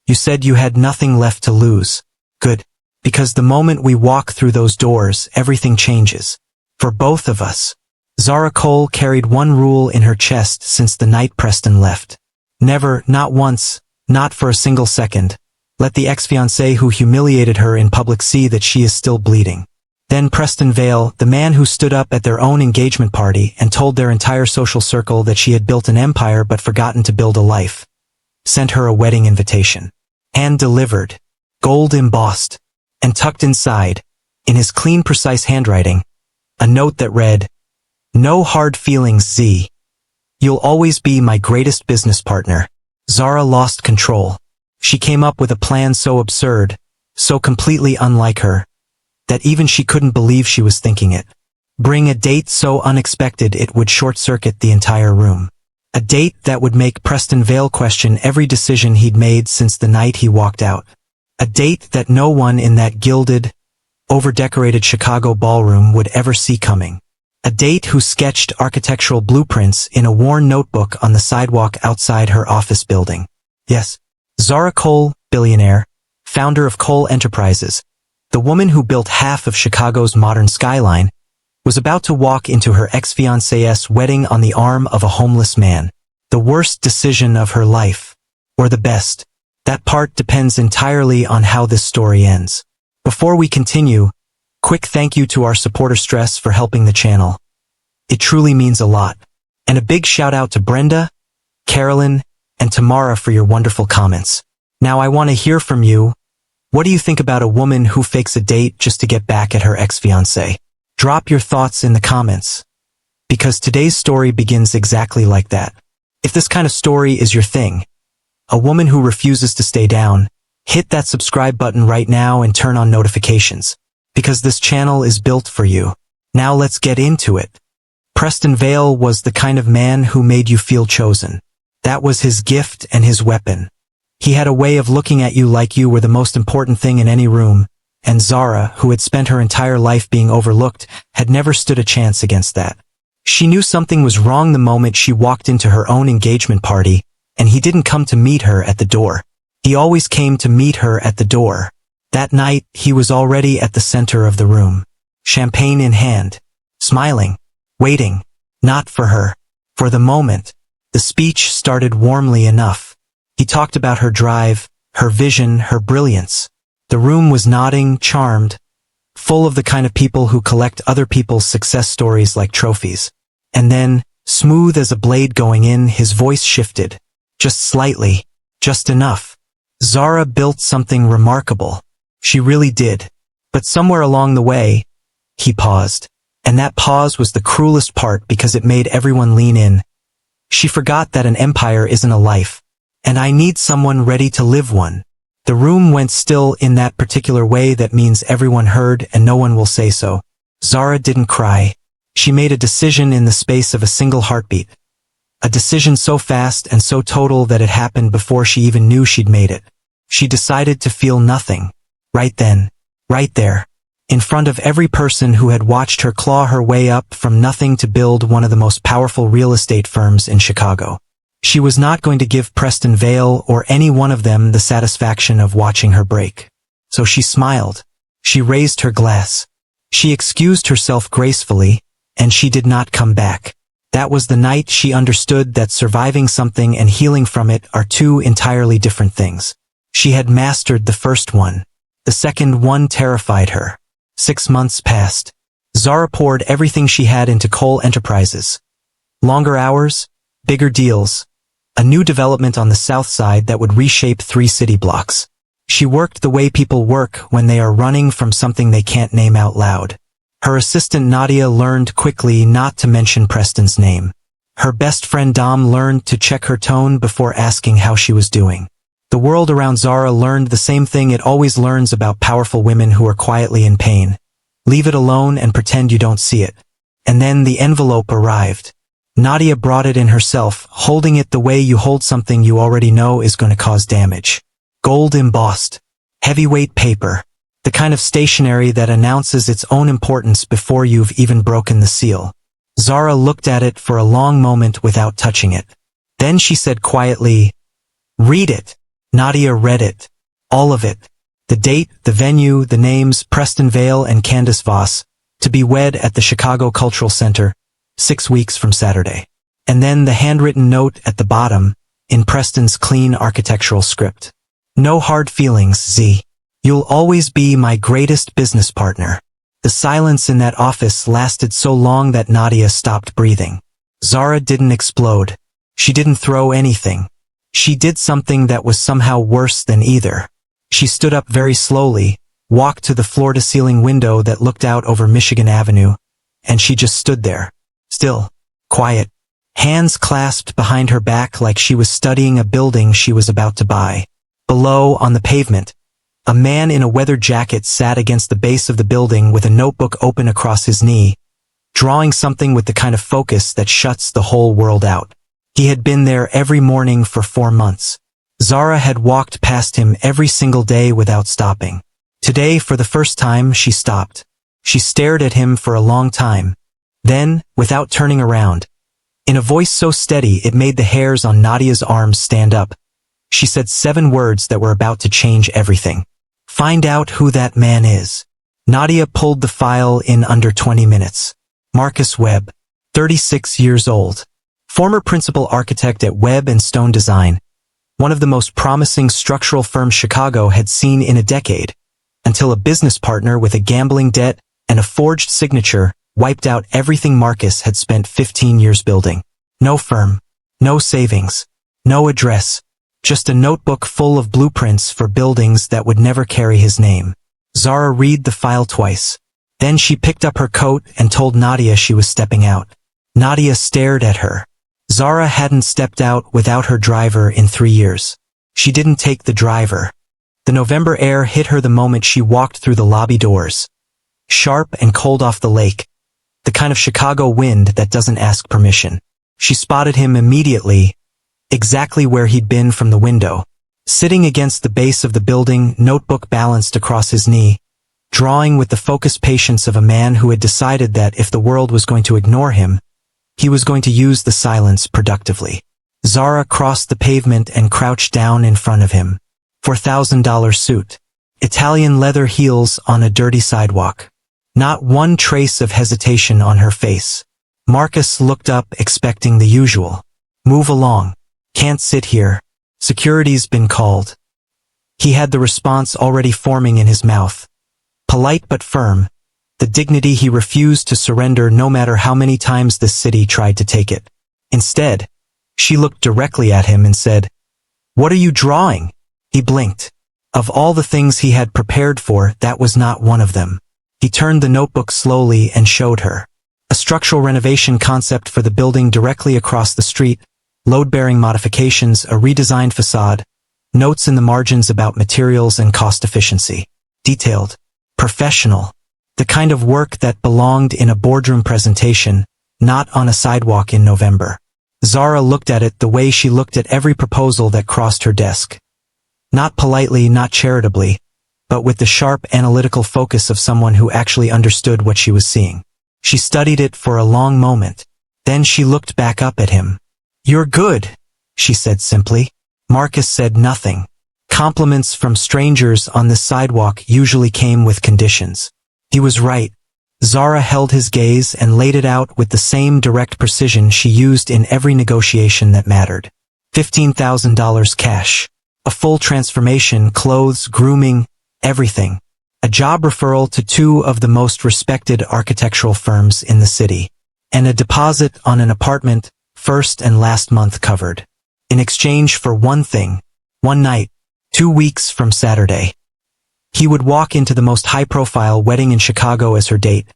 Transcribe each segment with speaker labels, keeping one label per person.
Speaker 1: You said you had nothing left to lose. Good. Because the moment we walk through those doors, everything changes. For both of us. Zara Cole carried one rule in her chest since the night Preston left. Never, not once, not for a single second, let the ex-fiancé who humiliated her in public see that she is still bleeding. Then Preston Vale, the man who stood up at their own engagement party and told their entire social circle that she had built an empire but forgotten to build a life, sent her a wedding invitation. Hand-delivered, gold embossed, and tucked inside, in his clean, precise handwriting, a note that read, "No hard feelings, Z. You'll always be my greatest business partner." Zara lost control. She came up with a plan so absurd, so completely unlike her, that even she couldn't believe she was thinking it. Bring a date so unexpected it would short-circuit the entire room. A date that would make Preston Vale question every decision he'd made since the night he walked out. A date that no one in that gilded, over-decorated Chicago ballroom would ever see coming. A date who sketched architectural blueprints in a worn notebook on the sidewalk outside her office building. Yes, Zara Cole, billionaire, founder of Cole Enterprises, the woman who built half of Chicago's modern skyline, was about to walk into her ex-fiancé's wedding on the arm of a homeless man. The worst decision of her life. Or the best. That part depends entirely on how this story ends. Before we continue, quick thank you to our supporter Stress for helping the channel. It truly means a lot. And a big shout out to Brenda, Carolyn, and Tamara for your wonderful comments. Now I want to hear from you. What do you think about a woman who fakes a date just to get back at her ex-fiancé? Drop your thoughts in the comments. Because today's story begins exactly like that. If this kind of story is your thing, a woman who refuses to stay down, hit that subscribe button right now and turn on notifications. Because this channel is built for you. Now let's get into it. Preston Vale was the kind of man who made you feel chosen. That was his gift and his weapon. He had a way of looking at you like you were the most important thing in any room, and Zara, who had spent her entire life being overlooked, had never stood a chance against that. She knew something was wrong the moment she walked into her own engagement party, and he didn't come to meet her at the door. He always came to meet her at the door. That night, he was already at the center of the room, champagne in hand, smiling, waiting, not for her, for the moment. The speech started warmly enough. He talked about her drive, her vision, her brilliance. The room was nodding, charmed, full of the kind of people who collect other people's success stories like trophies. And then, smooth as a blade going in, his voice shifted. Just slightly, just enough. Zara built something remarkable. She really did. But somewhere along the way, he paused. And that pause was the cruelest part because it made everyone lean in. She forgot that an empire isn't a life. And I need someone ready to live one. The room went still in that particular way that means everyone heard and no one will say so. Zara didn't cry. She made a decision in the space of a single heartbeat. A decision so fast and so total that it happened before she even knew she'd made it. She decided to feel nothing. Right then. Right there. In front of every person who had watched her claw her way up from nothing to build one of the most powerful real estate firms in Chicago. She was not going to give Preston Vale or any one of them the satisfaction of watching her break. So she smiled. She raised her glass. She excused herself gracefully, and she did not come back. That was the night she understood that surviving something and healing from it are two entirely different things. She had mastered the first one. The second one terrified her. 6 months passed. Zara poured everything she had into Cole Enterprises. Longer hours, bigger deals. A new development on the south side that would reshape 3 city blocks. She worked the way people work when they are running from something they can't name out loud. Her assistant Nadia learned quickly not to mention Preston's name. Her best friend Dom learned to check her tone before asking how she was doing. The world around Zara learned the same thing it always learns about powerful women who are quietly in pain. Leave it alone and pretend you don't see it. And then the envelope arrived. Nadia brought it in herself, holding it the way you hold something you already know is going to cause damage. Gold embossed. Heavyweight paper. The kind of stationery that announces its own importance before you've even broken the seal. Zara looked at it for a long moment without touching it. Then she said quietly, "Read it." Nadia read it. All of it. The date, the venue, the names, Preston Vale and Candace Voss, to be wed at the Chicago Cultural Center, 6 weeks from Saturday. And then the handwritten note at the bottom, in Preston's clean architectural script. No hard feelings, Z. You'll always be my greatest business partner. The silence in that office lasted so long that Nadia stopped breathing. Zara didn't explode. She didn't throw anything. She did something that was somehow worse than either. She stood up very slowly, walked to the floor-to-ceiling window that looked out over Michigan Avenue, and she just stood there. Still. Quiet. Hands clasped behind her back like she was studying a building she was about to buy. Below, on the pavement, a man in a weather jacket sat against the base of the building with a notebook open across his knee, drawing something with the kind of focus that shuts the whole world out. He had been there every morning for 4 months. Zara had walked past him every single day without stopping. Today, for the first time, she stopped. She stared at him for a long time. Then, without turning around, in a voice so steady it made the hairs on Nadia's arms stand up, she said 7 words that were about to change everything. Find out who that man is. Nadia pulled the file in under 20 minutes. Marcus Webb, 36 years old. Former principal architect at Webb & Stone Design, one of the most promising structural firms Chicago had seen in a decade, until a business partner with a gambling debt and a forged signature wiped out everything Marcus had spent 15 years building. No firm, no savings, no address, just a notebook full of blueprints for buildings that would never carry his name. Zara read the file twice. Then she picked up her coat and told Nadia she was stepping out. Nadia stared at her. Zara hadn't stepped out without her driver in 3 years. She didn't take the driver. The November air hit her the moment she walked through the lobby doors. Sharp and cold off the lake. The kind of Chicago wind that doesn't ask permission. She spotted him immediately, exactly where he'd been from the window. Sitting against the base of the building, notebook balanced across his knee, drawing with the focused patience of a man who had decided that if the world was going to ignore him, he was going to use the silence productively. Zara crossed the pavement and crouched down in front of him. $4,000 suit. Italian leather heels on a dirty sidewalk. Not one trace of hesitation on her face. Marcus looked up, expecting the usual. Move along. Can't sit here. Security's been called. He had the response already forming in his mouth. Polite but firm. The dignity he refused to surrender no matter how many times this city tried to take it. Instead, she looked directly at him and said, "What are you drawing?" He blinked. Of all the things he had prepared for, that was not one of them. He turned the notebook slowly and showed her. A structural renovation concept for the building directly across the street, load-bearing modifications, a redesigned facade, notes in the margins about materials and cost efficiency. Detailed. Professional. The kind of work that belonged in a boardroom presentation, not on a sidewalk in November. Zara looked at it the way she looked at every proposal that crossed her desk. Not politely, not charitably, but with the sharp analytical focus of someone who actually understood what she was seeing. She studied it for a long moment. Then she looked back up at him. "You're good," she said simply. Marcus said nothing. Compliments from strangers on the sidewalk usually came with conditions. He was right. Zara held his gaze and laid it out with the same direct precision she used in every negotiation that mattered. $15,000 cash. A full transformation, clothes, grooming, everything. A job referral to 2 of the most respected architectural firms in the city. And a deposit on an apartment, first and last month covered. In exchange for one thing. One night. 2 weeks from Saturday. He would walk into the most high-profile wedding in Chicago as her date,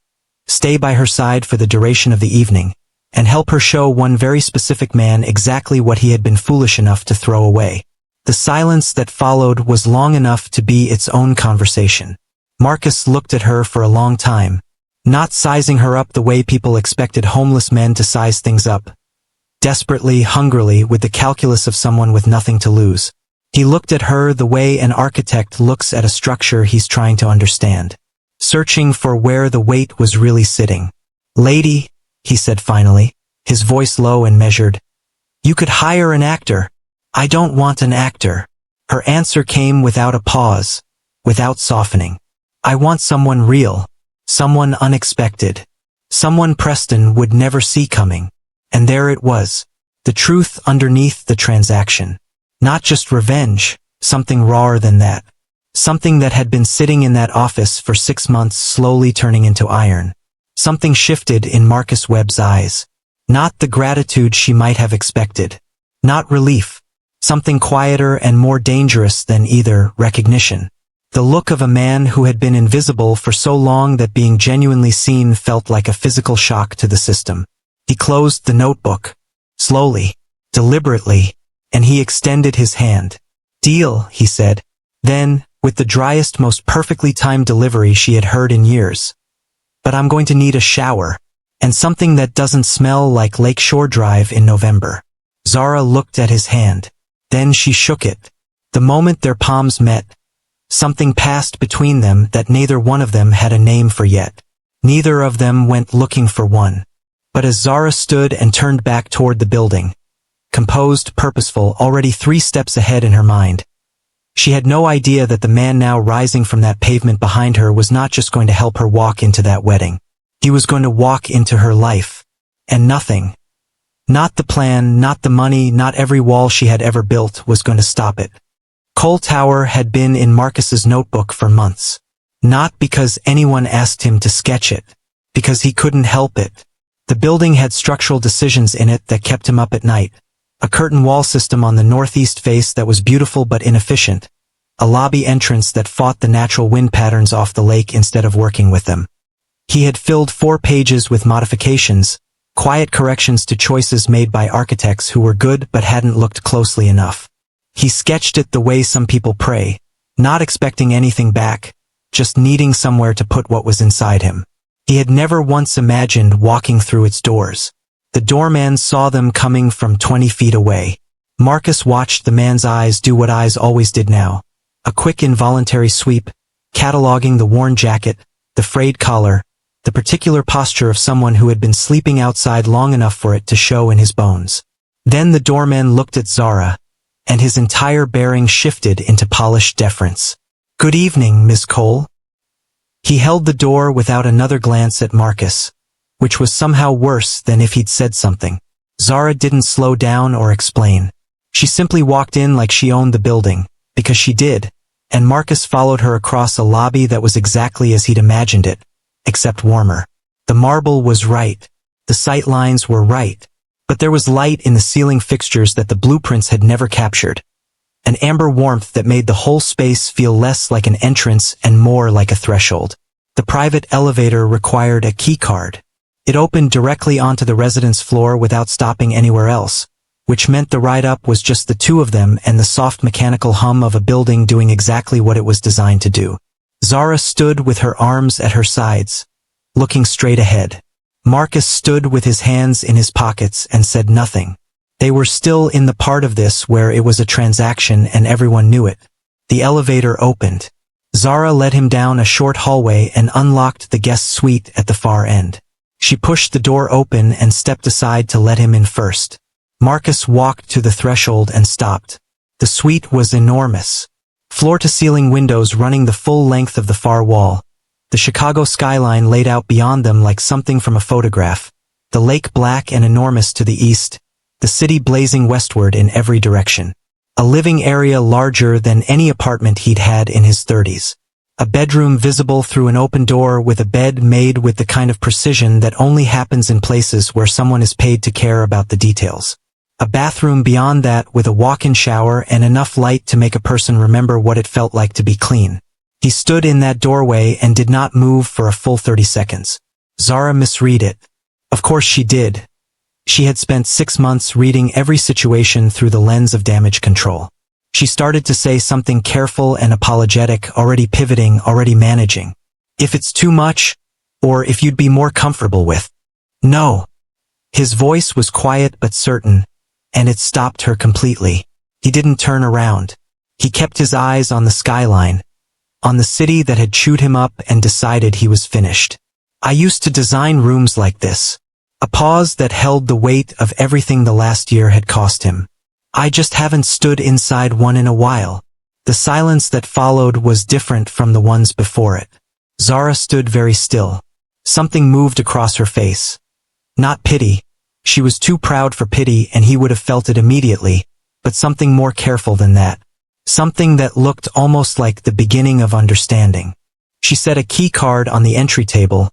Speaker 1: stay by her side for the duration of the evening, and help her show one very specific man exactly what he had been foolish enough to throw away. The silence that followed was long enough to be its own conversation. Marcus looked at her for a long time, not sizing her up the way people expected homeless men to size things up. Desperately, hungrily, with the calculus of someone with nothing to lose. He looked at her the way an architect looks at a structure he's trying to understand, searching for where the weight was really sitting. "Lady," he said finally, his voice low and measured, "you could hire an actor." "I don't want an actor." Her answer came without a pause, without softening. I want someone real, someone unexpected, someone Preston would never see coming. And there it was, the truth underneath the transaction. Not just revenge, something rawer than that. Something that had been sitting in that office for 6 months slowly turning into iron. Something shifted in Marcus Webb's eyes. Not the gratitude she might have expected. Not relief. Something quieter and more dangerous than either: recognition. The look of a man who had been invisible for so long that being genuinely seen felt like a physical shock to the system. He closed the notebook. Slowly. Deliberately. And he extended his hand. Deal, he said. Then, with the driest, most perfectly timed delivery she had heard in years. But I'm going to need a shower. And something that doesn't smell like Lakeshore Drive in November. Zara looked at his hand. Then she shook it. The moment their palms met, something passed between them that neither one of them had a name for yet. Neither of them went looking for one. But as Zara stood and turned back toward the building, composed, purposeful, already 3 steps ahead in her mind, she had no idea that the man now rising from that pavement behind her was not just going to help her walk into that wedding. He was going to walk into her life. And nothing, not the plan, not the money, not every wall she had ever built, was going to stop it. Cole Tower had been in Marcus's notebook for months. Not because anyone asked him to sketch it. Because he couldn't help it. The building had structural decisions in it that kept him up at night. A curtain wall system on the northeast face that was beautiful but inefficient. A lobby entrance that fought the natural wind patterns off the lake instead of working with them. He had filled 4 pages with modifications, quiet corrections to choices made by architects who were good but hadn't looked closely enough. He sketched it the way some people pray, not expecting anything back, just needing somewhere to put what was inside him. He had never once imagined walking through its doors. The doorman saw them coming from 20 feet away. Marcus watched the man's eyes do what eyes always did now. A quick involuntary sweep, cataloging the worn jacket, the frayed collar, the particular posture of someone who had been sleeping outside long enough for it to show in his bones. Then the doorman looked at Zara, and his entire bearing shifted into polished deference. "Good evening, Miss Cole." He held the door without another glance at Marcus, which was somehow worse than if he'd said something. Zara didn't slow down or explain. She simply walked in like she owned the building, because she did, and Marcus followed her across a lobby that was exactly as he'd imagined it, except warmer. The marble was right. The sight lines were right. But there was light in the ceiling fixtures that the blueprints had never captured. An amber warmth that made the whole space feel less like an entrance and more like a threshold. The private elevator required a key card. It opened directly onto the residence floor without stopping anywhere else, which meant the ride up was just the 2 of them and the soft mechanical hum of a building doing exactly what it was designed to do. Zara stood with her arms at her sides, looking straight ahead. Marcus stood with his hands in his pockets and said nothing. They were still in the part of this where it was a transaction and everyone knew it. The elevator opened. Zara led him down a short hallway and unlocked the guest suite at the far end. She pushed the door open and stepped aside to let him in first. Marcus walked to the threshold and stopped. The suite was enormous. Floor-to-ceiling windows running the full length of the far wall. The Chicago skyline laid out beyond them like something from a photograph. The lake black and enormous to the east. The city blazing westward in every direction. A living area larger than any apartment he'd had in his 30s. A bedroom visible through an open door with a bed made with the kind of precision that only happens in places where someone is paid to care about the details. A bathroom beyond that with a walk-in shower and enough light to make a person remember what it felt like to be clean. He stood in that doorway and did not move for a full 30 seconds. Zara misread it. Of course she did. She had spent 6 months reading every situation through the lens of damage control. She started to say something careful and apologetic, already pivoting, already managing. If it's too much, or if you'd be more comfortable with. No. His voice was quiet but certain, and it stopped her completely. He didn't turn around. He kept his eyes on the skyline, on the city that had chewed him up and decided he was finished. I used to design rooms like this. A pause that held the weight of everything the last year had cost him. I just haven't stood inside one in a while. The silence that followed was different from the ones before it. Zara stood very still. Something moved across her face. Not pity. She was too proud for pity and he would have felt it immediately, but something more careful than that. Something that looked almost like the beginning of understanding. She set a key card on the entry table,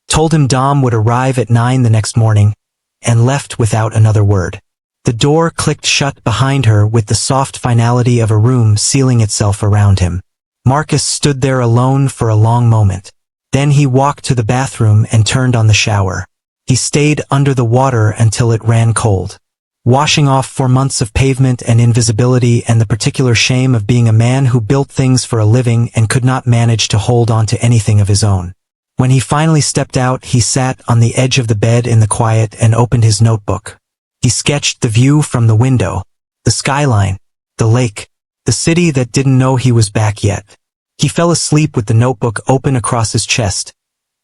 Speaker 1: told him Dom would arrive at 9 the next morning, and left without another word. The door clicked shut behind her with the soft finality of a room sealing itself around him. Marcus stood there alone for a long moment. Then he walked to the bathroom and turned on the shower. He stayed under the water until it ran cold, washing off 4 months of pavement and invisibility and the particular shame of being a man who built things for a living and could not manage to hold on to anything of his own. When he finally stepped out, he sat on the edge of the bed in the quiet and opened his notebook. He sketched the view from the window, the skyline, the lake, the city that didn't know he was back yet. He fell asleep with the notebook open across his chest,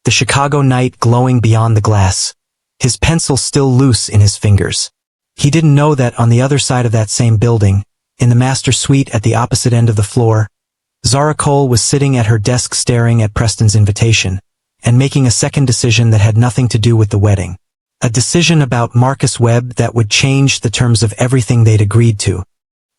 Speaker 1: the Chicago night glowing beyond the glass, his pencil still loose in his fingers. He didn't know that on the other side of that same building, in the master suite at the opposite end of the floor, Zara Cole was sitting at her desk staring at Preston's invitation, and making a second decision that had nothing to do with the wedding. A decision about Marcus Webb that would change the terms of everything they'd agreed to.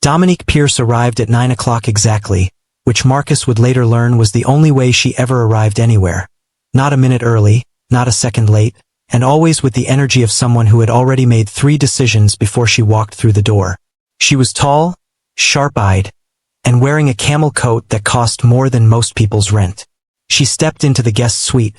Speaker 1: Dominique Pierce arrived at 9 o'clock exactly, which Marcus would later learn was the only way she ever arrived anywhere. Not a minute early, not a second late, and always with the energy of someone who had already made 3 decisions before she walked through the door. She was tall, sharp-eyed, and wearing a camel coat that cost more than most people's rent. She stepped into the guest suite,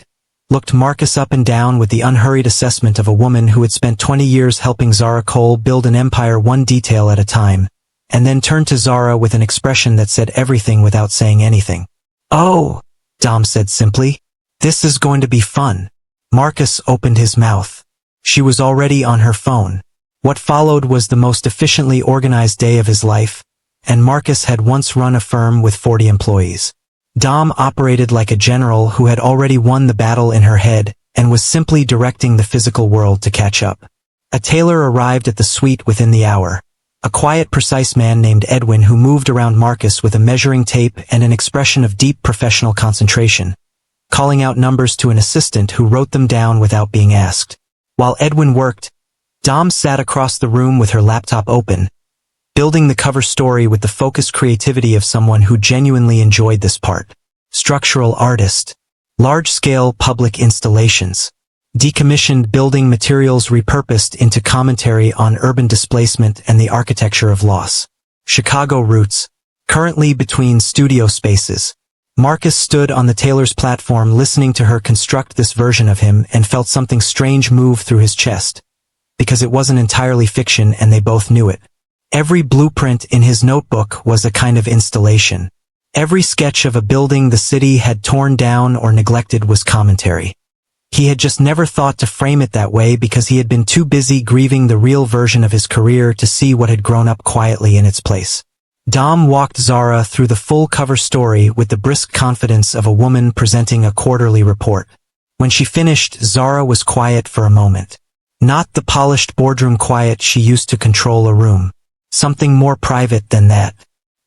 Speaker 1: looked Marcus up and down with the unhurried assessment of a woman who had spent 20 years helping Zara Cole build an empire one detail at a time, and then turned to Zara with an expression that said everything without saying anything. "Oh," Dom said simply. "This is going to be fun." Marcus opened his mouth. She was already on her phone. What followed was the most efficiently organized day of his life, and Marcus had once run a firm with 40 employees. Dom operated like a general who had already won the battle in her head and was simply directing the physical world to catch up. A tailor arrived at the suite within the hour. A quiet, precise man named Edwin who moved around Marcus with a measuring tape and an expression of deep professional concentration, calling out numbers to an assistant who wrote them down without being asked. While Edwin worked, Dom sat across the room with her laptop open, building the cover story with the focused creativity of someone who genuinely enjoyed this part. Structural artist. Large-scale public installations. Decommissioned building materials repurposed into commentary on urban displacement and the architecture of loss. Chicago roots. Currently between studio spaces. Marcus stood on the tailor's platform listening to her construct this version of him and felt something strange move through his chest. Because it wasn't entirely fiction and they both knew it. Every blueprint in his notebook was a kind of installation. Every sketch of a building the city had torn down or neglected was commentary. He had just never thought to frame it that way because he had been too busy grieving the real version of his career to see what had grown up quietly in its place. Dom walked Zara through the full cover story with the brisk confidence of a woman presenting a quarterly report. When she finished, Zara was quiet for a moment. Not the polished boardroom quiet she used to control a room. Something more private than that.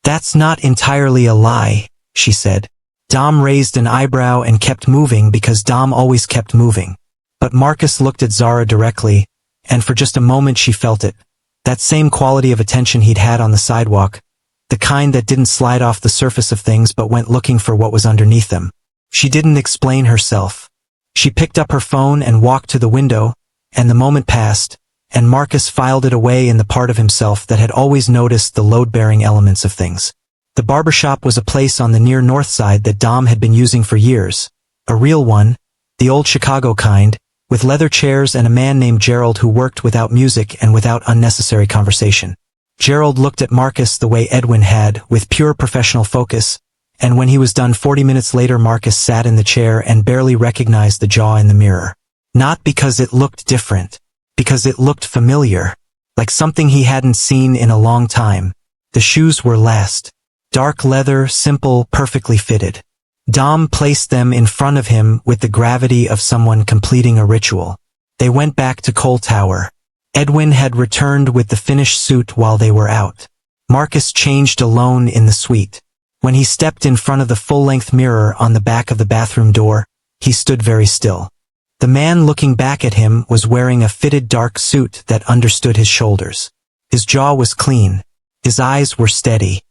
Speaker 1: "That's not entirely a lie," she said. Dom raised an eyebrow and kept moving because Dom always kept moving. But Marcus looked at Zara directly, and for just a moment she felt it. That same quality of attention he'd had on the sidewalk, the kind that didn't slide off the surface of things but went looking for what was underneath them. She didn't explain herself. She picked up her phone and walked to the window, and the moment passed, and Marcus filed it away in the part of himself that had always noticed the load-bearing elements of things. The barbershop was a place on the near north side that Dom had been using for years. A real one, the old Chicago kind, with leather chairs and a man named Gerald who worked without music and without unnecessary conversation. Gerald looked at Marcus the way Edwin had, with pure professional focus, and when he was done 40 minutes later Marcus sat in the chair and barely recognized the jaw in the mirror. Not because it looked different, because it looked familiar, like something he hadn't seen in a long time. The shoes were last. Dark leather, simple, perfectly fitted. Dom placed them in front of him with the gravity of someone completing a ritual. They went back to Cole Tower. Edwin had returned with the finished suit while they were out. Marcus changed alone in the suite. When he stepped in front of the full-length mirror on the back of the bathroom door, he stood very still. The man looking back at him was wearing a fitted dark suit that understood his shoulders. His jaw was clean. His eyes were steady.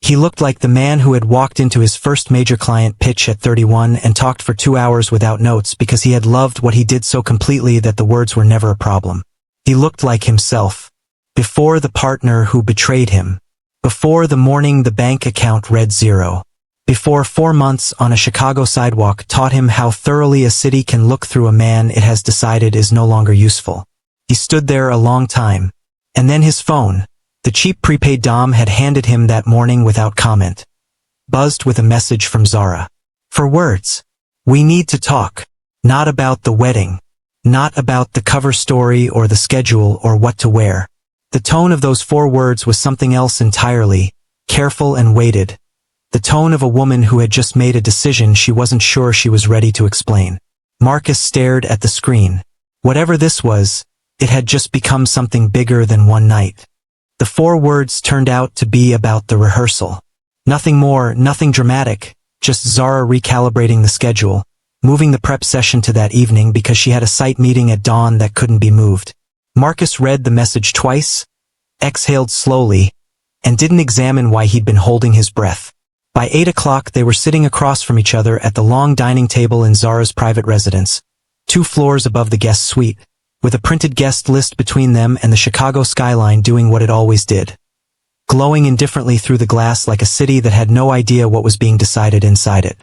Speaker 1: He looked like the man who had walked into his first major client pitch at 31 and talked for 2 hours without notes because he had loved what he did so completely that the words were never a problem. He looked like himself. Before the partner who betrayed him. Before the morning the bank account read 0. Before 4 months on a Chicago sidewalk taught him how thoroughly a city can look through a man it has decided is no longer useful. He stood there a long time. And then his phone, the cheap prepaid Dom had handed him that morning without comment, buzzed with a message from Zara. 4 words. We need to talk. Not about the wedding. Not about the cover story or the schedule or what to wear. The tone of those 4 words was something else entirely, careful and weighted. The tone of a woman who had just made a decision she wasn't sure she was ready to explain. Marcus stared at the screen. Whatever this was, it had just become something bigger than one night. The 4 words turned out to be about the rehearsal. Nothing more, nothing dramatic, just Zara recalibrating the schedule, moving the prep session to that evening because she had a site meeting at dawn that couldn't be moved. Marcus read the message twice, exhaled slowly, and didn't examine why he'd been holding his breath. By 8 o'clock they were sitting across from each other at the long dining table in Zara's private residence, 2 floors above the guest suite, with a printed guest list between them and the Chicago skyline doing what it always did, glowing indifferently through the glass like a city that had no idea what was being decided inside it.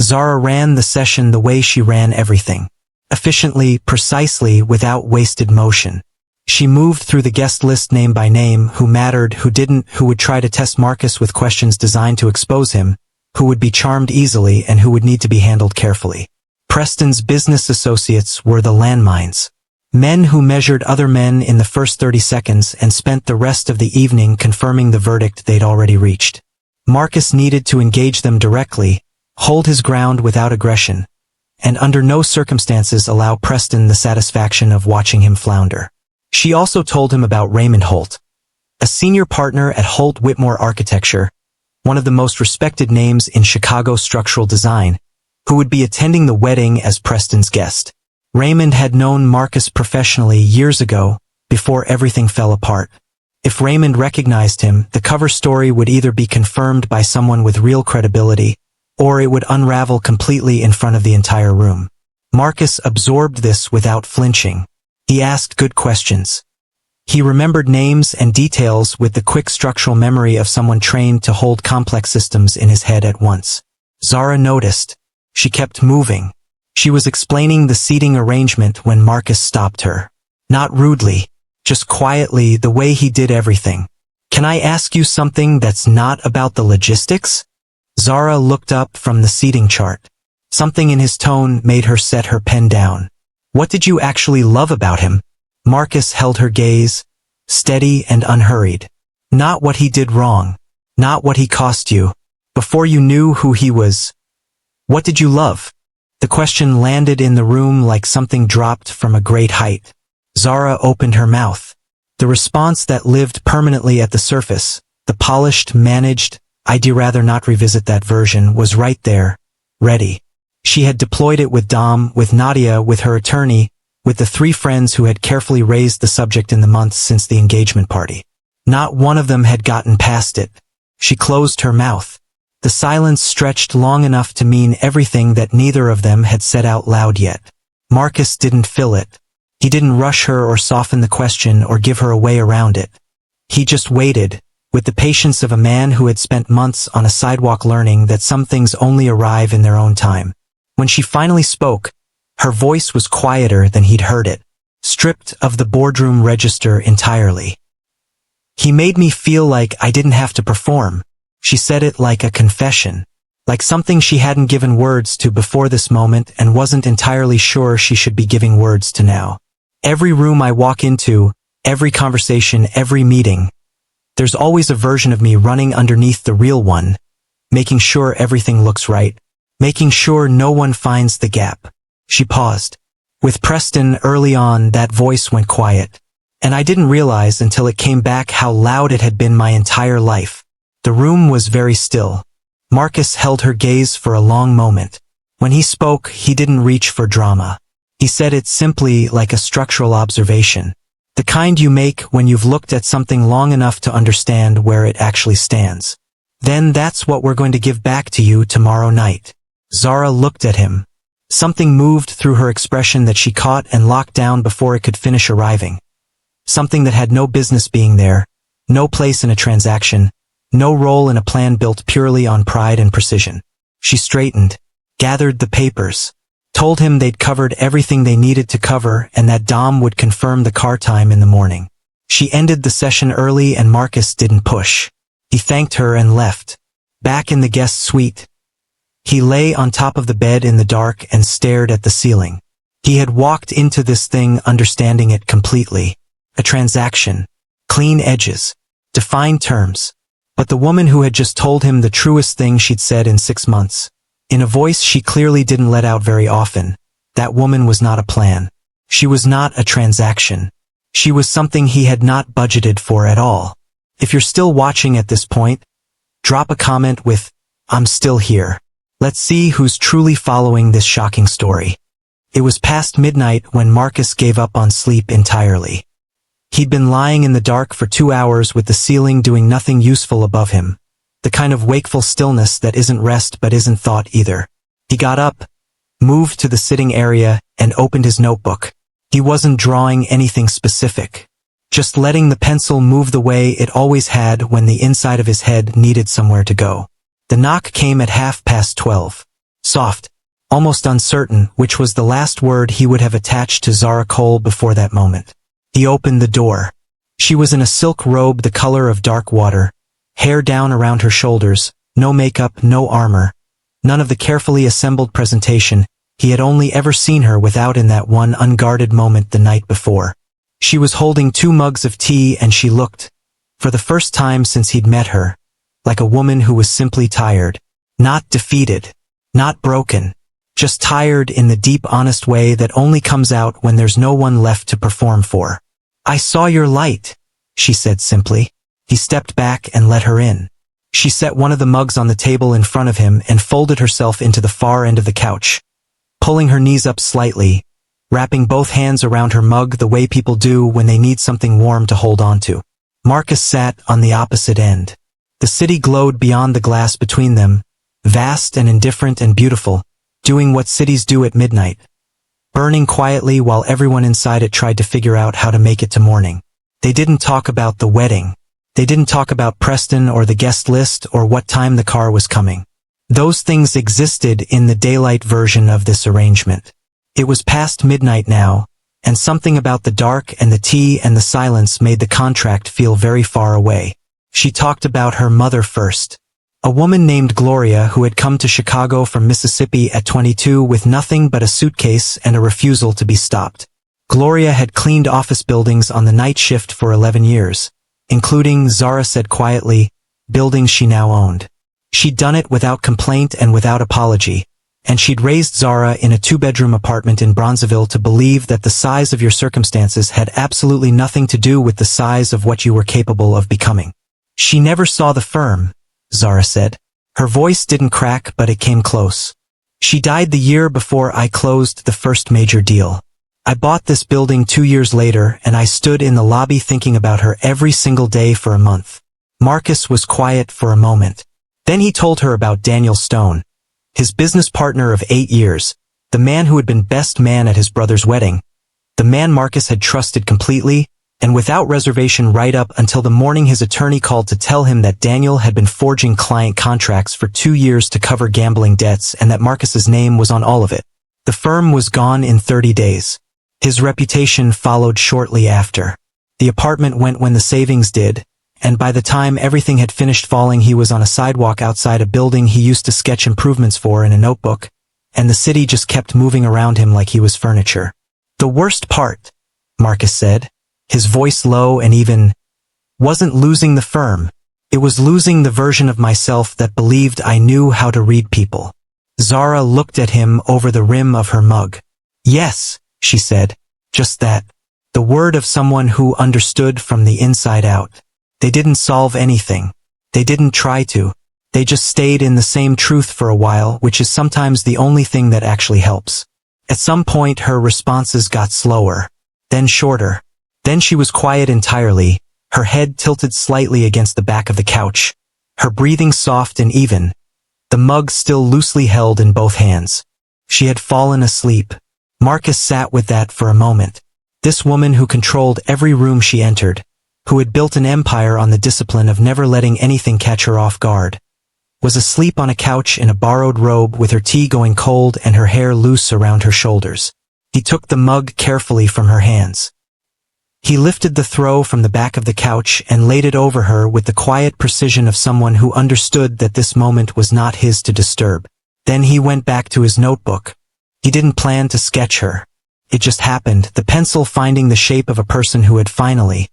Speaker 1: Zara ran the session the way she ran everything. Efficiently, precisely, without wasted motion. She moved through the guest list name by name, who mattered, who didn't, who would try to test Marcus with questions designed to expose him, who would be charmed easily and who would need to be handled carefully. Preston's business associates were the landmines. Men who measured other men in the first 30 seconds and spent the rest of the evening confirming the verdict they'd already reached. Marcus needed to engage them directly, hold his ground without aggression, and under no circumstances allow Preston the satisfaction of watching him flounder. She also told him about Raymond Holt, a senior partner at Holt Whitmore Architecture, one of the most respected names in Chicago structural design, who would be attending the wedding as Preston's guest. Raymond had known Marcus professionally years ago, before everything fell apart. If Raymond recognized him, the cover story would either be confirmed by someone with real credibility, or it would unravel completely in front of the entire room. Marcus absorbed this without flinching. He asked good questions. He remembered names and details with the quick structural memory of someone trained to hold complex systems in his head at once. Zara noticed. She kept moving. She was explaining the seating arrangement when Marcus stopped her. Not rudely, just quietly, the way he did everything. Can I ask you something that's not about the logistics? Zara looked up from the seating chart. Something in his tone made her set her pen down. What did you actually love about him? Marcus held her gaze, steady and unhurried. Not what he did wrong. Not what he cost you. Before you knew who he was. What did you love? The question landed in the room like something dropped from a great height. Zara opened her mouth. The response that lived permanently at the surface, the polished, managed, I'd rather not revisit that version, was right there, ready. She had deployed it with Dom, with Nadia, with her attorney, with the 3 friends who had carefully raised the subject in the months since the engagement party. Not one of them had gotten past it. She closed her mouth. The silence stretched long enough to mean everything that neither of them had said out loud yet. Marcus didn't fill it. He didn't rush her or soften the question or give her a way around it. He just waited, with the patience of a man who had spent months on a sidewalk learning that some things only arrive in their own time. When she finally spoke, her voice was quieter than he'd heard it, stripped of the boardroom register entirely. He made me feel like I didn't have to perform. She said it like a confession, like something she hadn't given words to before this moment and wasn't entirely sure she should be giving words to now. Every room I walk into, every conversation, every meeting, there's always a version of me running underneath the real one, making sure everything looks right. Making sure no one finds the gap. She paused. With Preston early on, that voice went quiet. And I didn't realize until it came back how loud it had been my entire life. The room was very still. Marcus held her gaze for a long moment. When he spoke, he didn't reach for drama. He said it simply, like a structural observation. The kind you make when you've looked at something long enough to understand where it actually stands. Then that's what we're going to give back to you tomorrow night. Zara looked at him. Something moved through her expression that she caught and locked down before it could finish arriving. Something that had no business being there, no place in a transaction, no role in a plan built purely on pride and precision. She straightened, gathered the papers, told him they'd covered everything they needed to cover and that Dom would confirm the car time in the morning. She ended the session early and Marcus didn't push. He thanked her and left. Back in the guest suite, he lay on top of the bed in the dark and stared at the ceiling. He had walked into this thing understanding it completely. A transaction. Clean edges. Defined terms. But the woman who had just told him the truest thing she'd said in 6 months. In a voice she clearly didn't let out very often. That woman was not a plan. She was not a transaction. She was something he had not budgeted for at all. If you're still watching at this point, drop a comment with, "I'm still here." Let's see who's truly following this shocking story. It was past midnight when Marcus gave up on sleep entirely. He'd been lying in the dark for 2 hours with the ceiling doing nothing useful above him. The kind of wakeful stillness that isn't rest but isn't thought either. He got up, moved to the sitting area, and opened his notebook. He wasn't drawing anything specific. Just letting the pencil move the way it always had when the inside of his head needed somewhere to go. The knock came at 12:30. Soft, almost uncertain, which was the last word he would have attached to Zara Cole before that moment. He opened the door. She was in a silk robe the color of dark water, hair down around her shoulders, no makeup, no armor, none of the carefully assembled presentation he had only ever seen her without in that one unguarded moment the night before. She was holding 2 mugs of tea and she looked, for the first time since he'd met her, like a woman who was simply tired. Not defeated. Not broken. Just tired in the deep honest way that only comes out when there's no one left to perform for. "I saw your light," she said simply. He stepped back and let her in. She set one of the mugs on the table in front of him and folded herself into the far end of the couch, pulling her knees up slightly, wrapping both hands around her mug the way people do when they need something warm to hold on to. Marcus sat on the opposite end. The city glowed beyond the glass between them, vast and indifferent and beautiful, doing what cities do at midnight, burning quietly while everyone inside it tried to figure out how to make it to morning. They didn't talk about the wedding. They didn't talk about Preston or the guest list or what time the car was coming. Those things existed in the daylight version of this arrangement. It was past midnight now, and something about the dark and the tea and the silence made the contract feel very far away. She talked about her mother first. A woman named Gloria who had come to Chicago from Mississippi at 22 with nothing but a suitcase and a refusal to be stopped. Gloria had cleaned office buildings on the night shift for 11 years, including, Zara said quietly, buildings she now owned. She'd done it without complaint and without apology, and she'd raised Zara in a 2-bedroom apartment in Bronzeville to believe that the size of your circumstances had absolutely nothing to do with the size of what you were capable of becoming. She never saw the firm, Zara said. Her voice didn't crack, but it came close. She died the year before I closed the first major deal. I bought this building 2 years later, and I stood in the lobby thinking about her every single day for a month. Marcus was quiet for a moment. Then he told her about Daniel Stone, his business partner of 8 years, the man who had been best man at his brother's wedding, the man Marcus had trusted completely, and without reservation right up until the morning his attorney called to tell him that Daniel had been forging client contracts for 2 years to cover gambling debts and that Marcus's name was on all of it. The firm was gone in 30 days. His reputation followed shortly after. The apartment went when the savings did, and by the time everything had finished falling he was on a sidewalk outside a building he used to sketch improvements for in a notebook, and the city just kept moving around him like he was furniture. The worst part, Marcus said, his voice low and even, wasn't losing the firm. It was losing the version of myself that believed I knew how to read people. Zara looked at him over the rim of her mug. Yes, she said, just that. The word of someone who understood from the inside out. They didn't solve anything. They didn't try to. They just stayed in the same truth for a while, which is sometimes the only thing that actually helps. At some point her responses got slower, then shorter. Then she was quiet entirely, her head tilted slightly against the back of the couch, her breathing soft and even, the mug still loosely held in both hands. She had fallen asleep. Marcus sat with that for a moment. This woman who controlled every room she entered, who had built an empire on the discipline of never letting anything catch her off guard, was asleep on a couch in a borrowed robe with her tea going cold and her hair loose around her shoulders. He took the mug carefully from her hands. He lifted the throw from the back of the couch and laid it over her with the quiet precision of someone who understood that this moment was not his to disturb. Then he went back to his notebook. He didn't plan to sketch her. It just happened, the pencil finding the shape of a person who had finally,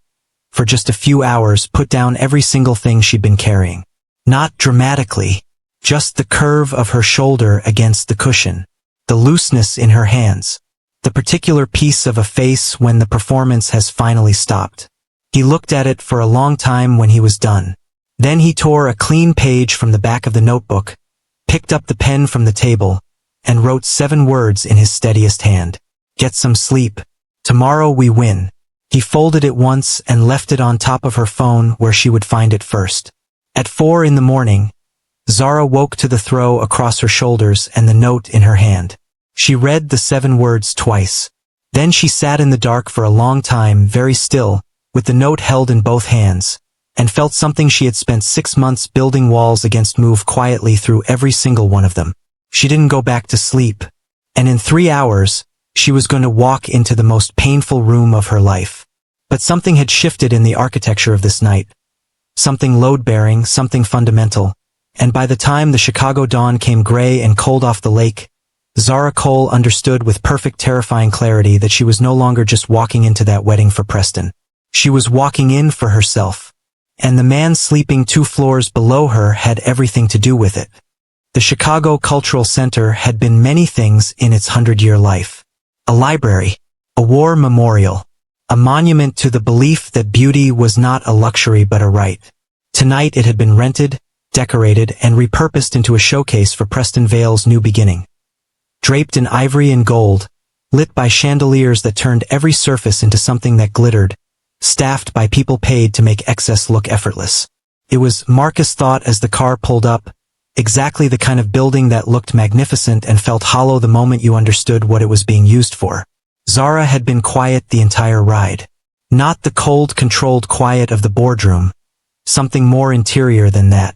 Speaker 1: for just a few hours, put down every single thing she'd been carrying. Not dramatically, just the curve of her shoulder against the cushion, the looseness in her hands, the particular piece of a face when the performance has finally stopped. He looked at it for a long time when he was done. Then he tore a clean page from the back of the notebook, picked up the pen from the table, and wrote 7 words in his steadiest hand. Get some sleep. Tomorrow we win. He folded it once and left it on top of her phone where she would find it first. At 4 in the morning, Zara woke to the throw across her shoulders and the note in her hand. She read the 7 words twice. Then she sat in the dark for a long time, very still, with the note held in both hands, and felt something she had spent 6 months building walls against move quietly through every single one of them. She didn't go back to sleep, and in 3 hours, she was going to walk into the most painful room of her life. But something had shifted in the architecture of this night. Something load-bearing, something fundamental, and by the time the Chicago dawn came gray and cold off the lake, Zara Cole understood with perfect terrifying clarity that she was no longer just walking into that wedding for Preston. She was walking in for herself. And the man sleeping 2 floors below her had everything to do with it. The Chicago Cultural Center had been many things in its 100-year life. A library, a war memorial, a monument to the belief that beauty was not a luxury but a right. Tonight it had been rented, decorated, and repurposed into a showcase for Preston Vale's new beginning. Draped in ivory and gold, lit by chandeliers that turned every surface into something that glittered, staffed by people paid to make excess look effortless. It was, Marcus thought as the car pulled up, exactly the kind of building that looked magnificent and felt hollow the moment you understood what it was being used for. Zara had been quiet the entire ride. Not the cold, controlled quiet of the boardroom. Something more interior than that.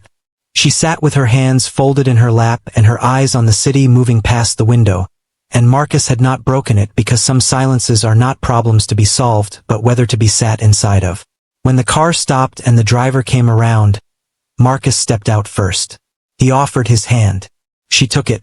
Speaker 1: She sat with her hands folded in her lap and her eyes on the city moving past the window, and Marcus had not broken it because some silences are not problems to be solved but whether to be sat inside of. When the car stopped and the driver came around, Marcus stepped out first. He offered his hand. She took it.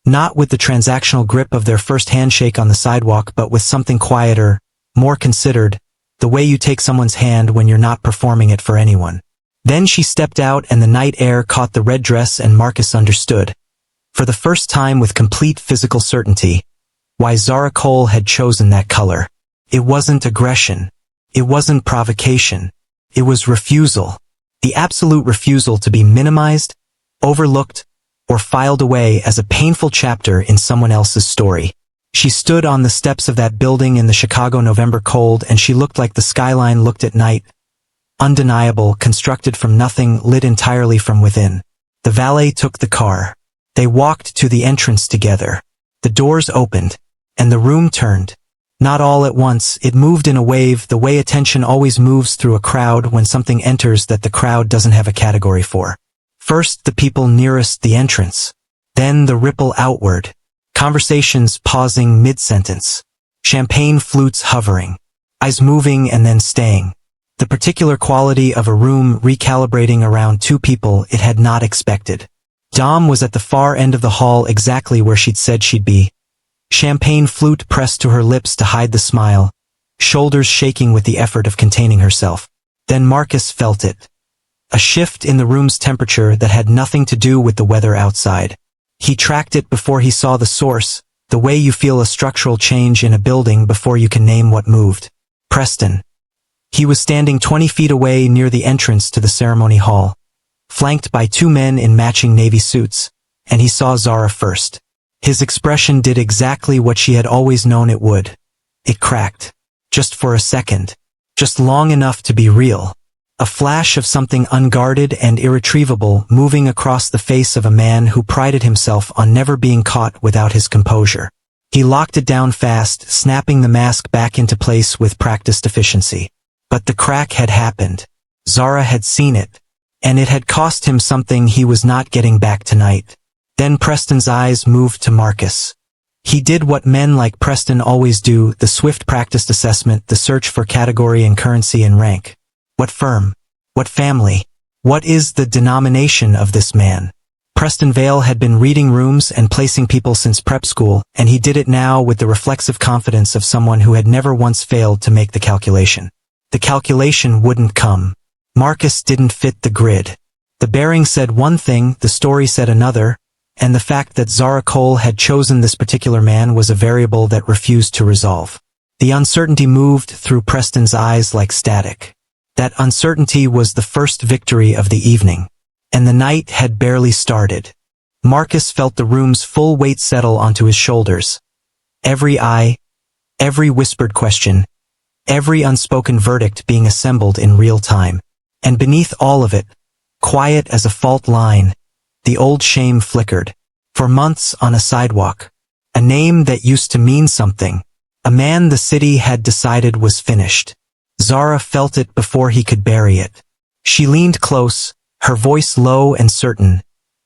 Speaker 1: Not with the transactional grip of their first handshake on the sidewalk but with something quieter, more considered, the way you take someone's hand when you're not performing it for anyone. Then she stepped out and the night air caught the red dress and Marcus understood, for the first time with complete physical certainty, why Zara Cole had chosen that color. It wasn't aggression. It wasn't provocation. It was refusal. The absolute refusal to be minimized, overlooked, or filed away as a painful chapter in someone else's story. She stood on the steps of that building in the Chicago November cold and she looked like the skyline looked at night. Undeniable, constructed from nothing, lit entirely from within. The valet took the car. They walked to the entrance together. The doors opened, and the room turned. Not all at once, it moved in a wave, the way attention always moves through a crowd when something enters that the crowd doesn't have a category for. First the people nearest the entrance. Then the ripple outward. Conversations pausing mid-sentence. Champagne flutes hovering. Eyes moving and then staying. The particular quality of a room recalibrating around 2 people it had not expected. Dom was at the far end of the hall exactly where she'd said she'd be. Champagne flute pressed to her lips to hide the smile, shoulders shaking with the effort of containing herself. Then Marcus felt it. A shift in the room's temperature that had nothing to do with the weather outside. He tracked it before he saw the source, the way you feel a structural change in a building before you can name what moved. Preston. He was standing 20 feet away near the entrance to the ceremony hall. flanked by two men in matching navy suits, and he saw Zara first. His expression did exactly what she had always known it would. It cracked. Just for a second. Just long enough to be real. A flash of something unguarded and irretrievable moving across the face of a man who prided himself on never being caught without his composure. He locked it down fast, snapping the mask back into place with practiced efficiency. But the crack had happened. Zara had seen it. And it had cost him something he was not getting back tonight. Then Preston's eyes moved to Marcus. He did what men like Preston always do, the swift practiced assessment, the search for category and currency and rank. What firm? What family? What is the denomination of this man? Preston Vale had been reading rooms and placing people since prep school, and he did it now with the reflexive confidence of someone who had never once failed to make the calculation. The calculation wouldn't come. Marcus didn't fit the grid. The bearing said one thing, the story said another, and the fact that Zara Cole had chosen this particular man was a variable that refused to resolve. The uncertainty moved through Preston's eyes like static. That uncertainty was the first victory of the evening. And the night had barely started. Marcus felt the room's full weight settle onto his shoulders. Every eye, every whispered question, every unspoken verdict being assembled in real time. And beneath all of it, quiet as a fault line, the old shame flickered. For months on a sidewalk. A name that used to mean something. A man the city had decided was finished. Zara felt it before he could bury it. She leaned close, her voice low and certain,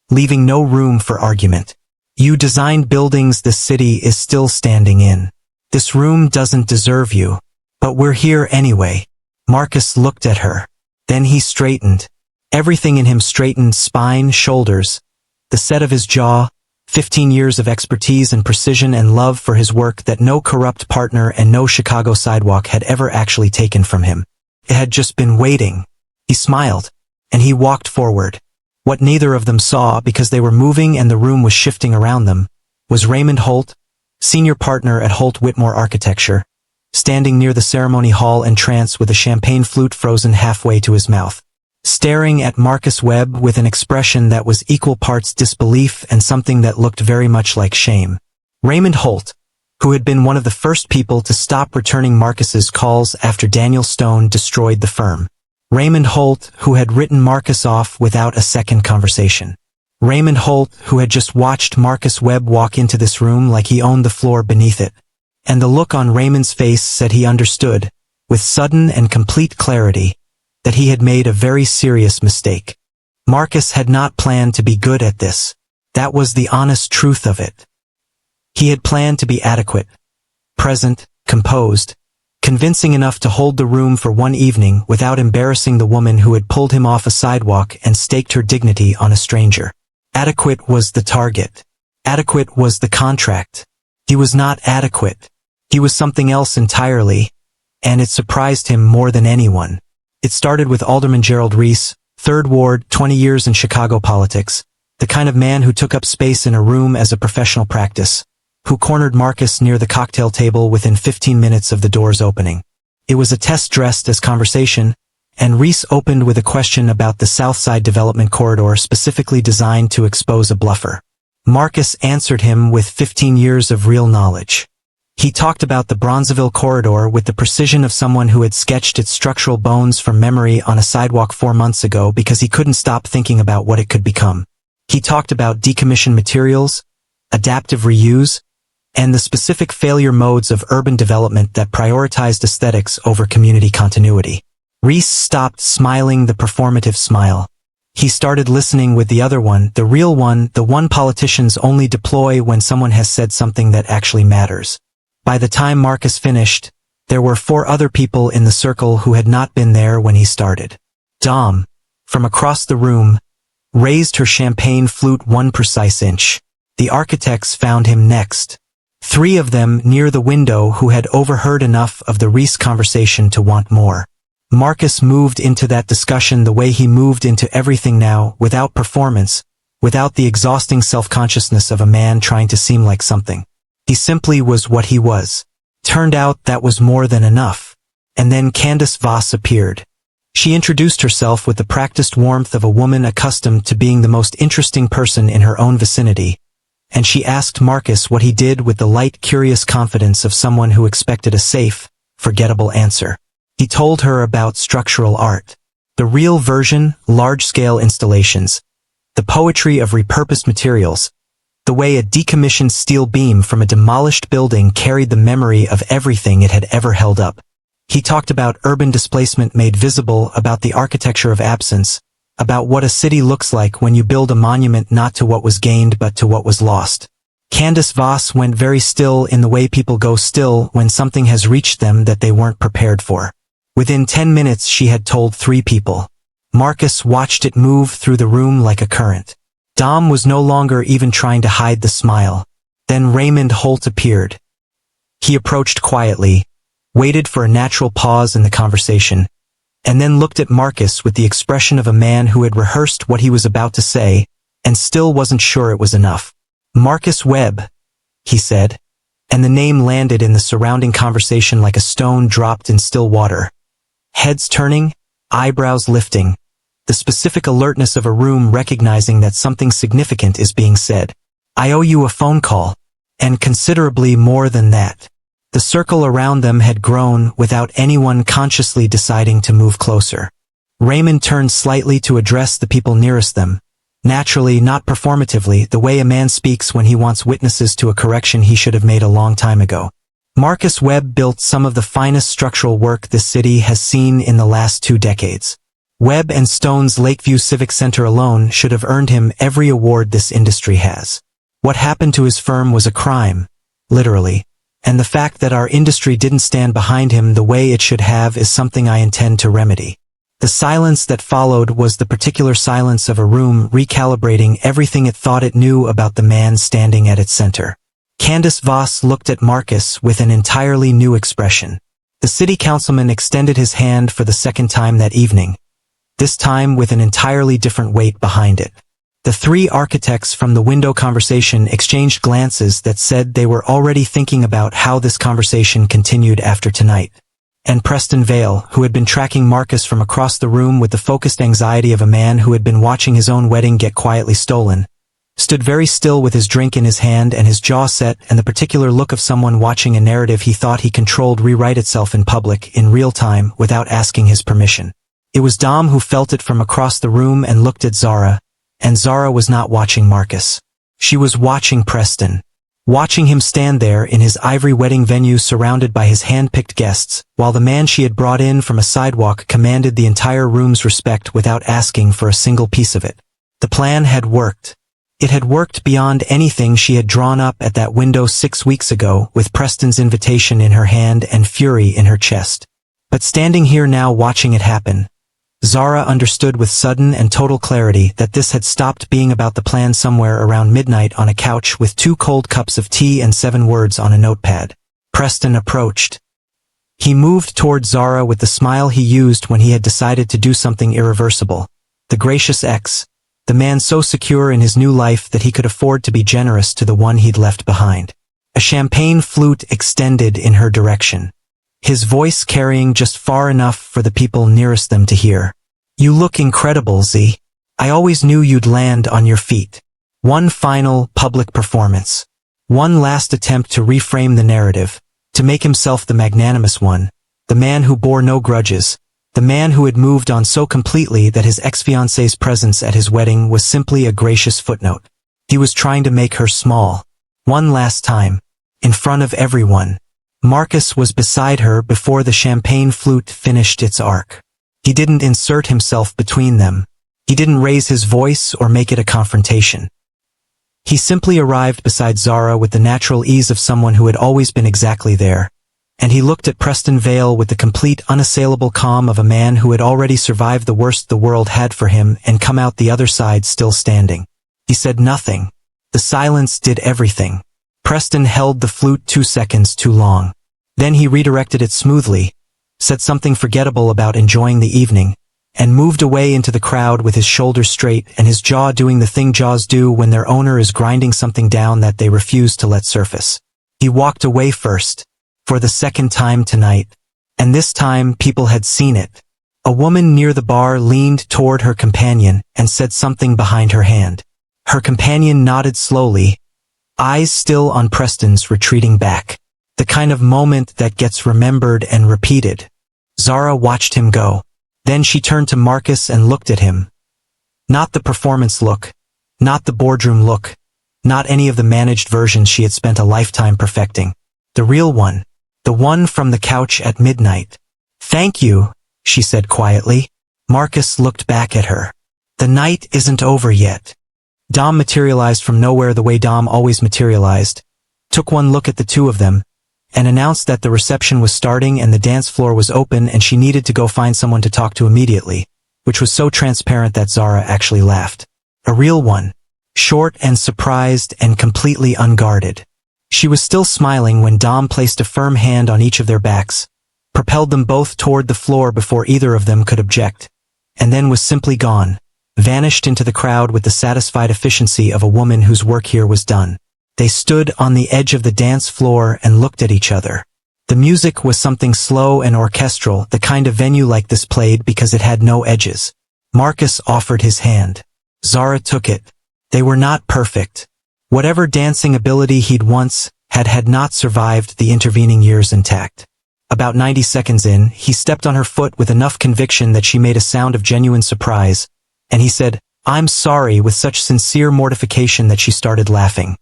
Speaker 1: leaving no room for argument. You designed buildings this city is still standing in. This room doesn't deserve you. But we're here anyway. Marcus looked at her. Then he straightened. Everything in him straightened, spine, shoulders, the set of his jaw, 15 years of expertise and precision and love for his work that no corrupt partner and no Chicago sidewalk had ever actually taken from him. It had just been waiting. He smiled, and he walked forward. What neither of them saw, because they were moving and the room was shifting around them, was Raymond Holt, senior partner at Holt Whitmore Architecture, standing near the ceremony hall entrance with a champagne flute frozen halfway to his mouth, staring at Marcus Webb with an expression that was equal parts disbelief and something that looked very much like shame. Raymond Holt, who had been one of the first people to stop returning Marcus's calls after Daniel Stone destroyed the firm. Raymond Holt, who had written Marcus off without a second conversation. Raymond Holt, who had just watched Marcus Webb walk into this room like he owned the floor beneath it. And the look on Raymond's face said he understood, with sudden and complete clarity, that he had made a very serious mistake. Marcus had not planned to be good at this. That was the honest truth of it. He had planned to be adequate, present, composed, convincing enough to hold the room for one evening without embarrassing the woman who had pulled him off a sidewalk and staked her dignity on a stranger. Adequate was the target. Adequate was the contract. He was not adequate. He was something else entirely, and it surprised him more than anyone. It started with Alderman Gerald Reese, 3rd Ward, 20 years in Chicago politics, the kind of man who took up space in a room as a professional practice, who cornered Marcus near the cocktail table within 15 minutes of the doors opening. It was a test dressed as conversation, and Reese opened with a question about the Southside Development Corridor specifically designed to expose a bluffer. Marcus answered him with 15 years of real knowledge. He talked about the Bronzeville Corridor with the precision of someone who had sketched its structural bones from memory on a sidewalk 4 months ago because he couldn't stop thinking about what it could become. He talked about decommissioned materials, adaptive reuse, and the specific failure modes of urban development that prioritized aesthetics over community continuity. Reese stopped smiling the performative smile. He started listening with the other one, the real one, the one politicians only deploy when someone has said something that actually matters. By the time Marcus finished, there were 4 other people in the circle who had not been there when he started. Dom, from across the room, raised her champagne flute 1 precise inch. The architects found him next. 3 of them near the window who had overheard enough of the Reese conversation to want more. Marcus moved into that discussion the way he moved into everything now, without performance, without the exhausting self-consciousness of a man trying to seem like something. He simply was what he was. Turned out that was more than enough. And then Candace Voss appeared. She introduced herself with the practiced warmth of a woman accustomed to being the most interesting person in her own vicinity, and she asked Marcus what he did with the light, curious confidence of someone who expected a safe, forgettable answer. He told her about structural art. The real version, large-scale installations. The poetry of repurposed materials. The way a decommissioned steel beam from a demolished building carried the memory of everything it had ever held up. He talked about urban displacement made visible, about the architecture of absence, about what a city looks like when you build a monument not to what was gained but to what was lost. Candace Voss went very still in the way people go still when something has reached them that they weren't prepared for. Within 10 minutes she had told 3 people. Marcus watched it move through the room like a current. Dom was no longer even trying to hide the smile. Then Raymond Holt appeared. He approached quietly, waited for a natural pause in the conversation, and then looked at Marcus with the expression of a man who had rehearsed what he was about to say, and still wasn't sure it was enough. "Marcus Webb," he said, and the name landed in the surrounding conversation like a stone dropped in still water. Heads turning, eyebrows lifting, the specific alertness of a room recognizing that something significant is being said. "I owe you a phone call, and considerably more than that." The circle around them had grown without anyone consciously deciding to move closer. Raymond turned slightly to address the people nearest them. Naturally, not performatively, the way a man speaks when he wants witnesses to a correction he should have made a long time ago. Marcus Webb built some of the finest structural work this city has seen in the last 2 decades. Webb and Stone's Lakeview Civic Center alone should have earned him every award this industry has. What happened to his firm was a crime, literally. And the fact that our industry didn't stand behind him the way it should have is something I intend to remedy. The silence that followed was the particular silence of a room recalibrating everything it thought it knew about the man standing at its center. Candace Voss looked at Marcus with an entirely new expression. The city councilman extended his hand for the second time that evening, this time with an entirely different weight behind it. The 3 architects from the window conversation exchanged glances that said they were already thinking about how this conversation continued after tonight. And Preston Vale, who had been tracking Marcus from across the room with the focused anxiety of a man who had been watching his own wedding get quietly stolen, stood very still with his drink in his hand and his jaw set and the particular look of someone watching a narrative he thought he controlled rewrite itself in public, in real time, without asking his permission. It was Dom who felt it from across the room and looked at Zara. And Zara was not watching Marcus. She was watching Preston. Watching him stand there in his ivory wedding venue surrounded by his hand-picked guests, while the man she had brought in from a sidewalk commanded the entire room's respect without asking for a single piece of it. The plan had worked. It had worked beyond anything she had drawn up at that window 6 weeks ago, with Preston's invitation in her hand and fury in her chest. But standing here now watching it happen, Zara understood with sudden and total clarity that this had stopped being about the plan somewhere around midnight on a couch with 2 cold cups of tea and 7 words on a notepad. Preston approached. He moved toward Zara with the smile he used when he had decided to do something irreversible. The gracious ex, the man so secure in his new life that he could afford to be generous to the one he'd left behind. A champagne flute extended in her direction, his voice carrying just far enough for the people nearest them to hear. "You look incredible, Z. I always knew you'd land on your feet." One final, public performance. One last attempt to reframe the narrative, to make himself the magnanimous one, the man who bore no grudges, the man who had moved on so completely that his ex-fiancé's presence at his wedding was simply a gracious footnote. He was trying to make her small. One last time. In front of everyone. Marcus was beside her before the champagne flute finished its arc. He didn't insert himself between them. He didn't raise his voice or make it a confrontation. He simply arrived beside Zara with the natural ease of someone who had always been exactly there. And he looked at Preston Vale with the complete unassailable calm of a man who had already survived the worst the world had for him and come out the other side still standing. He said nothing. The silence did everything. Preston held the flute 2 seconds too long. Then he redirected it smoothly, said something forgettable about enjoying the evening, and moved away into the crowd with his shoulders straight and his jaw doing the thing jaws do when their owner is grinding something down that they refuse to let surface. He walked away first, for the second time tonight, and this time people had seen it. A woman near the bar leaned toward her companion and said something behind her hand. Her companion nodded slowly, eyes still on Preston's retreating back. The kind of moment that gets remembered and repeated. Zara watched him go. Then she turned to Marcus and looked at him. Not the performance look, not the boardroom look, not any of the managed versions she had spent a lifetime perfecting. The real one, the one from the couch at midnight. "Thank you," she said quietly. Marcus looked back at her. "The night isn't over yet." Dom materialized from nowhere the way Dom always materialized, took one look at the two of them, and announced that the reception was starting and the dance floor was open and she needed to go find someone to talk to immediately, which was so transparent that Zara actually laughed. A real one. Short and surprised and completely unguarded. She was still smiling when Dom placed a firm hand on each of their backs, propelled them both toward the floor before either of them could object, and then was simply gone, vanished into the crowd with the satisfied efficiency of a woman whose work here was done. They stood on the edge of the dance floor and looked at each other. The music was something slow and orchestral, the kind of venue like this played because it had no edges. Marcus offered his hand. Zara took it. They were not perfect. Whatever dancing ability he'd once had not survived the intervening years intact. About 90 seconds in, he stepped on her foot with enough conviction that she made a sound of genuine surprise, and he said, "I'm sorry," with such sincere mortification that she started laughing.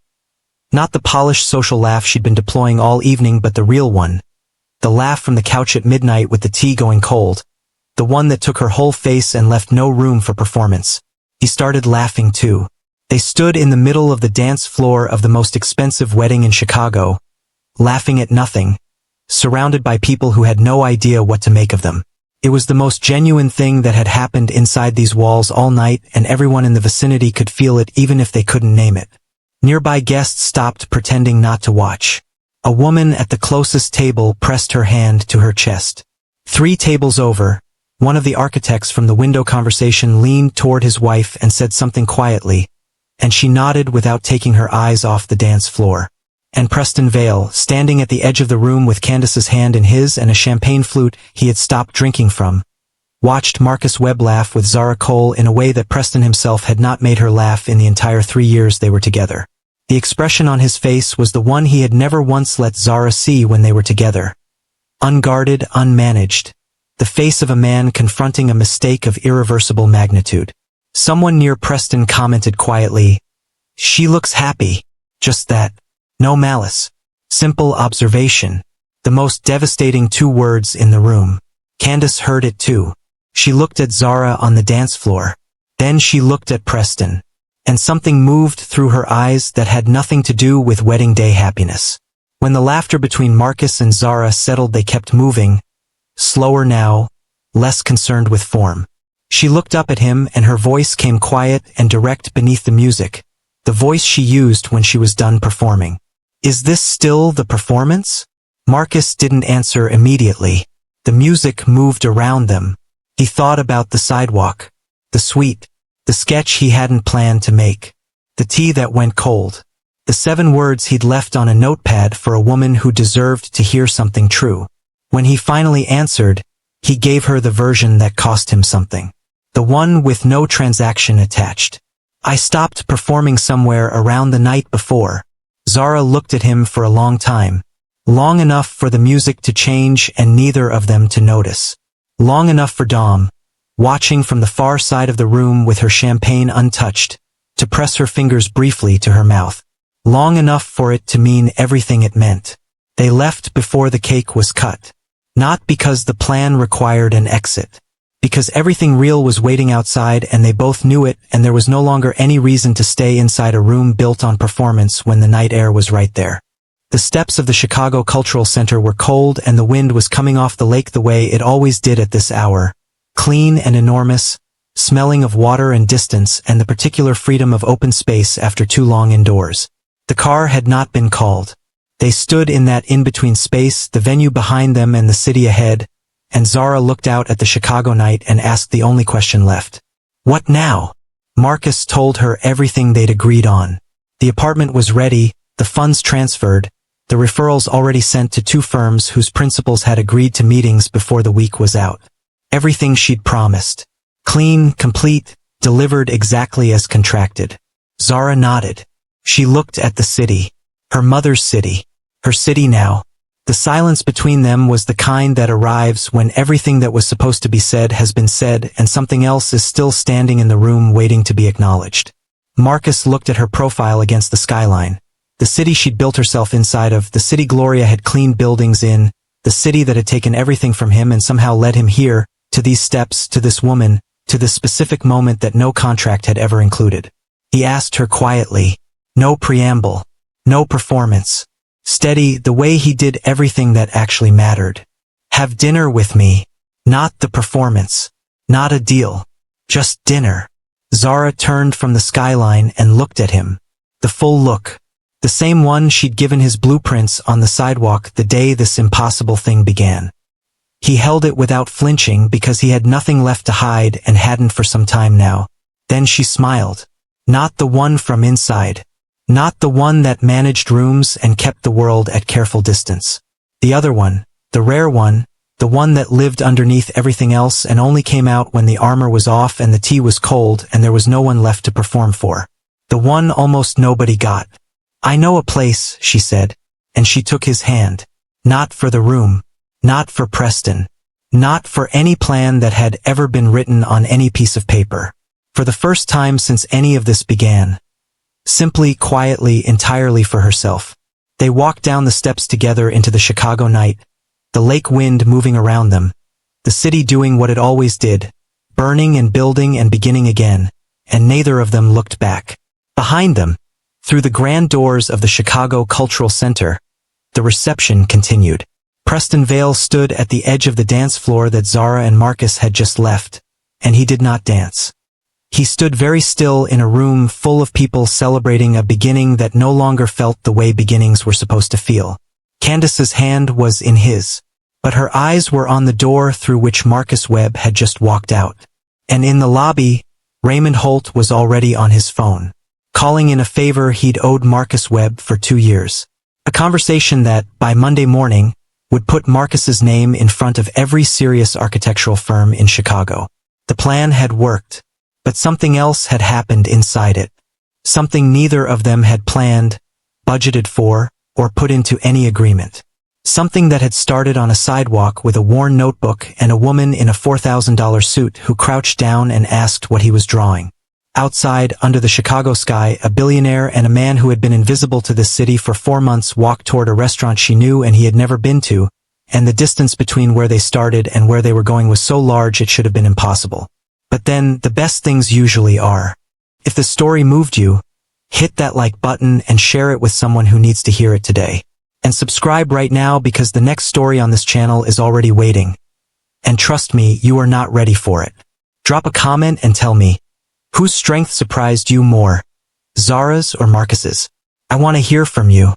Speaker 1: Not the polished social laugh she'd been deploying all evening, but the real one. The laugh from the couch at midnight with the tea going cold. The one that took her whole face and left no room for performance. He started laughing too. They stood in the middle of the dance floor of the most expensive wedding in Chicago, laughing at nothing, surrounded by people who had no idea what to make of them. It was the most genuine thing that had happened inside these walls all night, and everyone in the vicinity could feel it even if they couldn't name it. Nearby guests stopped pretending not to watch. A woman at the closest table pressed her hand to her chest. 3 tables over, one of the architects from the window conversation leaned toward his wife and said something quietly, and she nodded without taking her eyes off the dance floor. And Preston Vale, standing at the edge of the room with Candace's hand in his and a champagne flute he had stopped drinking from, watched Marcus Webb laugh with Zara Cole in a way that Preston himself had not made her laugh in the entire 3 years they were together. The expression on his face was the one he had never once let Zara see when they were together. Unguarded, unmanaged. The face of a man confronting a mistake of irreversible magnitude. Someone near Preston commented quietly, "She looks happy." Just that. No malice. Simple observation. The most devastating 2 words in the room. Candace heard it too. She looked at Zara on the dance floor. Then she looked at Preston. And something moved through her eyes that had nothing to do with wedding day happiness. When the laughter between Marcus and Zara settled, they kept moving, slower now, less concerned with form. She looked up at him and her voice came quiet and direct beneath the music, the voice she used when she was done performing. "Is this still the performance?" Marcus didn't answer immediately. The music moved around them. He thought about the sidewalk, the suite, the sketch he hadn't planned to make, the tea that went cold, the 7 words he'd left on a notepad for a woman who deserved to hear something true. When he finally answered, he gave her the version that cost him something. The one with no transaction attached. "I stopped performing somewhere around the night before." Zara looked at him for a long time. Long enough for the music to change and neither of them to notice. Long enough for Dom, watching from the far side of the room with her champagne untouched, to press her fingers briefly to her mouth. Long enough for it to mean everything it meant. They left before the cake was cut. Not because the plan required an exit. Because everything real was waiting outside and they both knew it, and there was no longer any reason to stay inside a room built on performance when the night air was right there. The steps of the Chicago Cultural Center were cold and the wind was coming off the lake the way it always did at this hour. Clean and enormous, smelling of water and distance and the particular freedom of open space after too long indoors. The car had not been called. They stood in that in-between space, the venue behind them and the city ahead, and Zara looked out at the Chicago night and asked the only question left. "What now?" Marcus told her everything they'd agreed on. The apartment was ready, the funds transferred, the referrals already sent to 2 firms whose principals had agreed to meetings before the week was out. everything she'd promised. Clean, complete, delivered exactly as contracted. Zara nodded. She looked at the city. Her mother's city. Her city now. The silence between them was the kind that arrives when everything that was supposed to be said has been said and something else is still standing in the room waiting to be acknowledged. Marcus looked at her profile against the skyline. The city she'd built herself inside of, the city Gloria had cleaned buildings in, the city that had taken everything from him and somehow led him here, to these steps, to this woman, to this specific moment that no contract had ever included. He asked her quietly. No preamble. No performance. Steady, the way he did everything that actually mattered. Have dinner with me. Not the performance. Not a deal. Just dinner. Zara turned from the skyline and looked at him. The full look. The same one she'd given his blueprints on the sidewalk the day this impossible thing began. He held it without flinching because he had nothing left to hide and hadn't for some time now. Then she smiled. Not the one from inside. Not the one that managed rooms and kept the world at careful distance. The other one, the rare one, the one that lived underneath everything else and only came out when the armor was off and the tea was cold and there was no one left to perform for. The one almost nobody got. I know a place, she said, and she took his hand. Not for the room. Not for Preston. Not for any plan that had ever been written on any piece of paper. For the first time since any of this began. Simply, quietly, entirely for herself. They walked down the steps together into the Chicago night, the lake wind moving around them, the city doing what it always did, burning and building and beginning again, and neither of them looked back. Behind them, through the grand doors of the Chicago Cultural Center, the reception continued. Preston Vale stood at the edge of the dance floor that Zara and Marcus had just left, and he did not dance. He stood very still in a room full of people celebrating a beginning that no longer felt the way beginnings were supposed to feel. Candace's hand was in his, but her eyes were on the door through which Marcus Webb had just walked out. And in the lobby, Raymond Holt was already on his phone, calling in a favor he'd owed Marcus Webb for 2 years. A conversation that, by Monday morning, would put Marcus's name in front of every serious architectural firm in Chicago. The plan had worked. But something else had happened inside it. Something neither of them had planned, budgeted for, or put into any agreement. Something that had started on a sidewalk with a worn notebook and a woman in a $4,000 suit who crouched down and asked what he was drawing. Outside, under the Chicago sky, a billionaire and a man who had been invisible to this city for 4 months walked toward a restaurant she knew and he had never been to, and the distance between where they started and where they were going was so large it should have been impossible. But then, the best things usually are. If the story moved you, hit that like button and share it with someone who needs to hear it today. And subscribe right now because the next story on this channel is already waiting. And trust me, you are not ready for it. Drop a comment and tell me, whose strength surprised you more? Zara's or Marcus's? I want to hear from you.